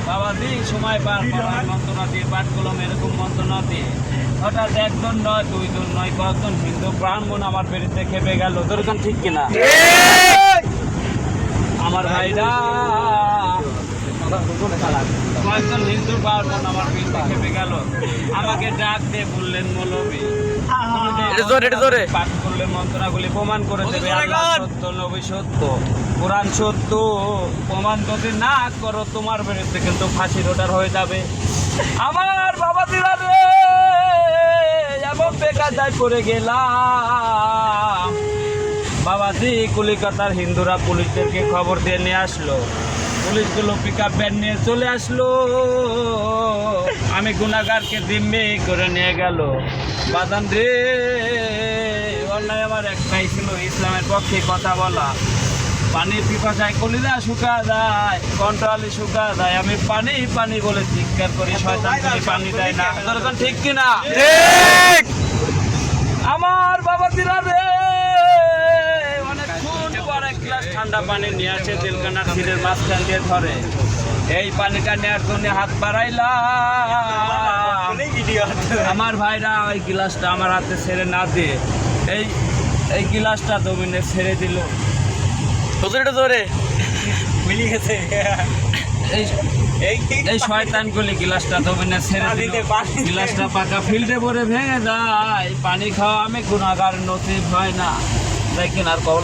বাবাজি সময় পার করার মন্ত্রণা দিয়ে পাঠ করলাম এরকম মন্ত্রণা দিয়ে হঠাৎ একজন নয় দুইজন নয় কয়েকজন হিন্দু ব্রাহ্মণ আমার বেরিতে খেপে গেল। দরকার ঠিক কিনা আমার ভাইরা কয়েকজন হিন্দু ব্রাহ্মণ আমার বেরিতে খেপে গেল। আমাকে ডাক দিয়ে বললেন মৌলবী পাঠ করলে মন্ত্রণাগুলি প্রমাণ করে দেবে আল্লাহ সত্য, নবী সত্য, কোরআন সত্য। প্রমাণ যদি না করো তোমার বিরুদ্ধে কিন্তু ফাঁসির অর্ডার হয়ে যাবে। আমার বাবা দিরা রে এমন বেকায়দায় পড়ে গেলাম। বাবাজি কলিকাতার হিন্দুরা পুলিশদেরকে খবর দিয়ে নিয়ে আসলো। পুলিশগুলো পিক আপ ভ্যান নিয়ে চলে আসলো। আমি গুনাহগারকে জিম্মি করে নিয়ে গেল। বাদান রে অন্যায় আমার একটাই ছিল, ইসলামের পক্ষে কথা বলা। পানির পিপাসায় কলিজা শুকা যায়, কন্ট্রোলে শুকা যায়। আমি পানি পানি বলে চিৎকার করি, শয়তান পানি দেয় না। তখন ঠিক কিনা? ঠিক। আমার বাবা দিরা রে অনেকক্ষণ পর এক গ্লাস ঠান্ডা পানি নিয়ে আসে তেলকানা ক্ষীরের মাঝখান দিয়ে ধরে। এই পানিটা নেওয়ার জন্য হাত বাড়াইলাম। আমার ভাইরা ওই গিলাসটা আমার হাতে ছেড়ে না দিয়ে এই গিলাসটা জমিনে ছেড়ে দিল। জোরে মিলি গেছে। এই শয়তানগুলি গিলাসটা জমিনে ছেড়ে দিল। গিলাসটা পাকা ফিল্ডে পরে ভেঙে যায়। পানি খাওয়া আমি গুনাহগার নসিব হয় না, তাই কিনার কল।